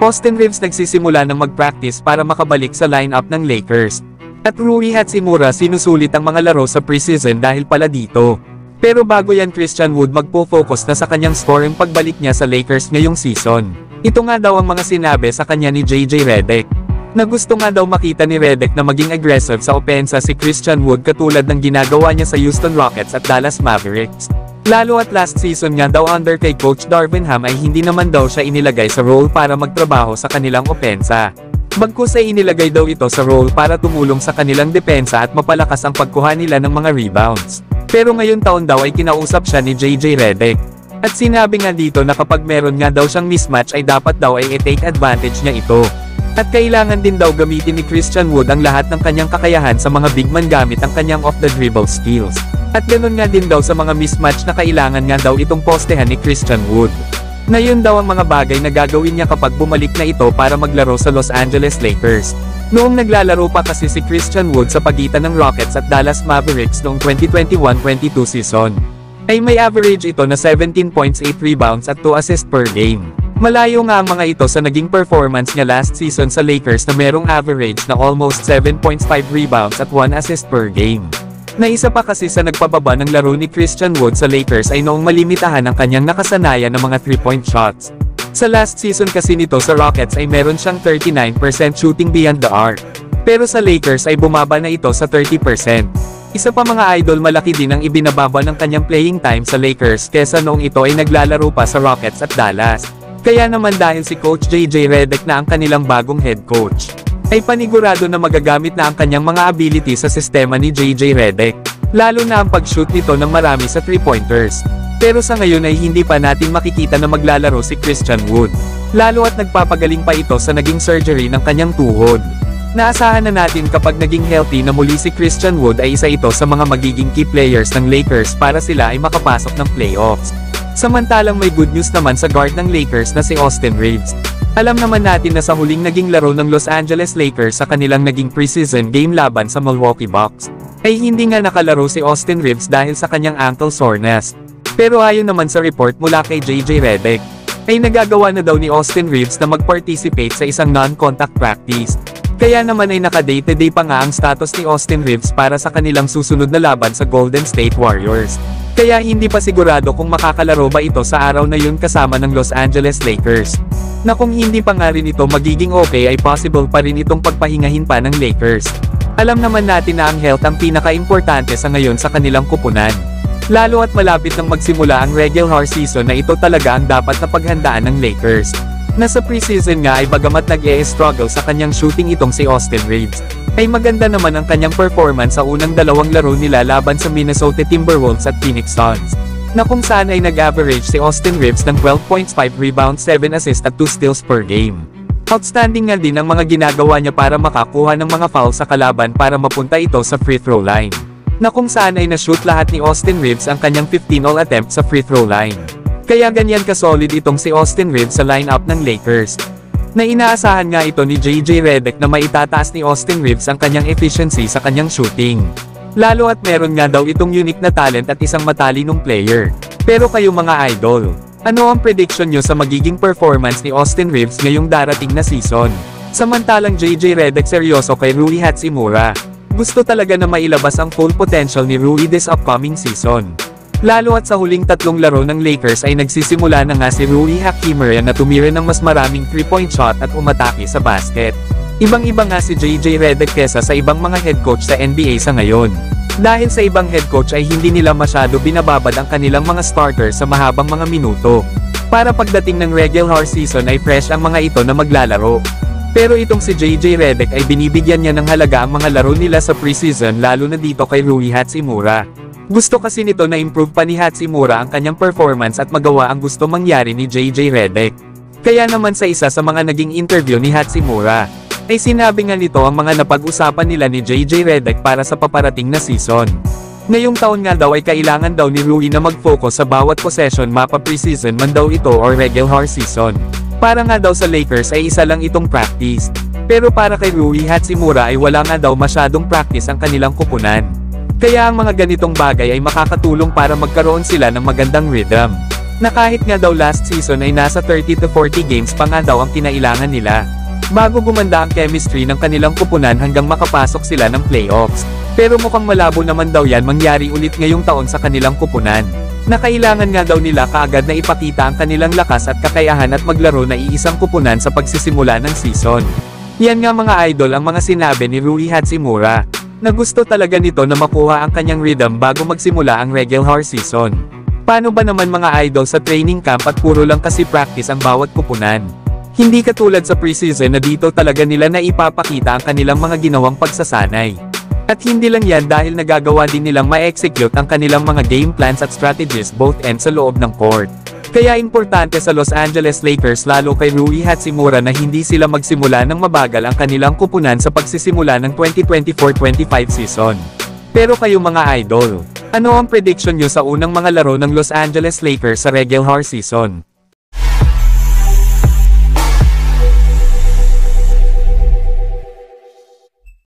Austin Reeves nagsisimula ng mag-practice para makabalik sa lineup ng Lakers. At Rui Hachimura sinusulit ang mga laro sa preseason dahil pala dito. Pero bago yan, Christian Wood magpo-focus na sa kanyang scoring pagbalik niya sa Lakers ngayong season. Ito nga daw ang mga sinabi sa kanya ni JJ Redick. Na gusto nga daw makita ni Redick na maging aggressive sa opensa si Christian Wood katulad ng ginagawa niya sa Houston Rockets at Dallas Mavericks. Lalo at last season nga daw under kay Coach Darvin Ham ay hindi naman daw siya inilagay sa role para magtrabaho sa kanilang opensa. Bagkus ay inilagay daw ito sa role para tumulong sa kanilang depensa at mapalakas ang pagkuha nila ng mga rebounds. Pero ngayon taon daw ay kinausap siya ni JJ Redick. At sinabi nga dito na kapag meron nga daw siyang mismatch ay dapat daw ay i-take advantage niya ito. At kailangan din daw gamitin ni Christian Wood ang lahat ng kanyang kakayahan sa mga big man gamit ang kanyang off-the-dribble skills. At ganoon nga din daw sa mga mismatch na kailangan nga daw itong postehan ni Christian Wood. Na yun daw ang mga bagay na gagawin niya kapag bumalik na ito para maglaro sa Los Angeles Lakers. Noong naglalaro pa kasi si Christian Wood sa pagitan ng Rockets at Dallas Mavericks noong 2021-22 season, ay may average ito na 17 points, 8 rebounds at 2 assists per game. Malayo nga ang mga ito sa naging performance niya last season sa Lakers na merong average na almost 7.5 rebounds at 1 assist per game. Na isa pa kasi sa nagpababa ng laro ni Christian Wood sa Lakers ay noong malimitahan ang kanyang nakasanayan ng mga 3-point shots. Sa last season kasi nito sa Rockets ay meron siyang 39% shooting beyond the arc. Pero sa Lakers ay bumaba na ito sa 30%. Isa pa mga idol, malaki din ang ibinababa ng kanyang playing time sa Lakers kesa noong ito ay naglalaro pa sa Rockets at Dallas. Kaya naman dahil si Coach JJ Redick na ang kanilang bagong head coach, ay panigurado na magagamit na ang kanyang mga ability sa sistema ni JJ Redick. Lalo na ang pag-shoot nito ng marami sa 3-pointers. Pero sa ngayon ay hindi pa natin makikita na maglalaro si Christian Wood. Lalo at nagpapagaling pa ito sa naging surgery ng kanyang tuhod. Naasahan na natin kapag naging healthy na muli si Christian Wood ay isa ito sa mga magiging key players ng Lakers para sila ay makapasok ng playoffs. Samantalang may good news naman sa guard ng Lakers na si Austin Reeves. Alam naman natin na sa huling naging laro ng Los Angeles Lakers sa kanilang naging preseason game laban sa Milwaukee Bucks, ay hindi nga nakalaro si Austin Reeves dahil sa kanyang ankle soreness. Pero ayon naman sa report mula kay JJ Redick, ay nagagawa na daw ni Austin Reeves na mag-participate sa isang non-contact practice. Kaya naman ay naka-day-to-day pa nga ang status ni Austin Reeves para sa kanilang susunod na laban sa Golden State Warriors. Kaya hindi pa sigurado kung makakalaro ba ito sa araw na yun kasama ng Los Angeles Lakers. Na kung hindi pa nga rin ito magiging okay ay possible pa rin itong pagpahingahin pa ng Lakers. Alam naman natin na ang health ang pinaka-importante sa ngayon sa kanilang kupunan. Lalo at malapit nang magsimula ang regular season na ito talaga ang dapat na paghandaan ng Lakers. Nasa preseason nga ay bagamat nag-e-struggle sa kanyang shooting itong si Austin Reeves, ay maganda naman ang kanyang performance sa unang dalawang laro nila laban sa Minnesota Timberwolves at Phoenix Suns, na kung saan ay nag-average si Austin Reeves ng 12 points, 5 rebounds, 7 assists at 2 steals per game. Outstanding nga din ang mga ginagawa niya para makakuha ng mga foul sa kalaban para mapunta ito sa free throw line. Na kung saan ay na-shoot lahat ni Austin Reeves ang kanyang 15 all attempts sa free throw line. Kaya ganyan ka-solid itong si Austin Reeves sa lineup ng Lakers. Na inaasahan nga ito ni JJ Redick na maitataas ni Austin Reeves ang kanyang efficiency sa kanyang shooting. Lalo at meron nga daw itong unique na talent at isang matalinong player. Pero kayo mga idol, ano ang prediction nyo sa magiging performance ni Austin Reeves ngayong darating na season? Samantalang JJ Redick seryoso kay Rui Hachimura. Gusto talaga na mailabas ang full potential ni Rui this upcoming season. Lalo at sa huling tatlong laro ng Lakers ay nagsisimula na nga si Rui Hachimura na tumira ng mas maraming 3-point shot at umatake sa basket. Ibang-iba nga si JJ Redick kesa sa ibang mga head coach sa NBA sa ngayon. Dahil sa ibang head coach ay hindi nila masyado binababad ang kanilang mga starters sa mahabang mga minuto. Para pagdating ng regular season ay fresh ang mga ito na maglalaro. Pero itong si JJ Redick ay binibigyan niya ng halaga ang mga laro nila sa preseason lalo na dito kay Rui Hachimura. Gusto kasi nito na improve pa ni Hachimura ang kanyang performance at magawa ang gusto mangyari ni JJ Redick. Kaya naman sa isa sa mga naging interview ni Hachimura, ay sinabi nga nito ang mga napag-usapan nila ni JJ Redick para sa paparating na season. Ngayong taon nga daw ay kailangan daw ni Rui na mag-focus sa bawat possession mapa preseason man daw ito or regular season. Para nga daw sa Lakers ay isa lang itong practice. Pero para kay Rui Hachimura ay wala nga daw masyadong practice ang kanilang kupunan. Kaya ang mga ganitong bagay ay makakatulong para magkaroon sila ng magandang rhythm. Na kahit nga daw last season ay nasa 30 to 40 games pa nga daw ang kinailangan nila bago gumanda ang chemistry ng kanilang kupunan hanggang makapasok sila ng playoffs. Pero mukhang malabo naman daw yan mangyari ulit ngayong taon sa kanilang kupunan. Na kailangan nga daw nila kaagad na ipakita ang kanilang lakas at kakayahan at maglaro na iisang kupunan sa pagsisimula ng season. Yan nga mga idol ang mga sinabi ni Rui Hachimura, na gusto talaga nito na makuha ang kanyang rhythm bago magsimula ang regular season. Paano ba naman mga idol sa training camp at puro lang kasi practice ang bawat kupunan? Hindi katulad sa preseason na dito talaga nila na ipapakita ang kanilang mga ginawang pagsasanay. At hindi lang yan dahil nagagawa din nilang ma-execute ang kanilang mga game plans at strategies both ends sa loob ng court. Kaya importante sa Los Angeles Lakers lalo kay Rui Hachimura na hindi sila magsimula ng mabagal ang kanilang kupunan sa pagsisimula ng 2024-25 season. Pero kayo mga idol, ano ang prediction nyo sa unang mga laro ng Los Angeles Lakers sa regular season?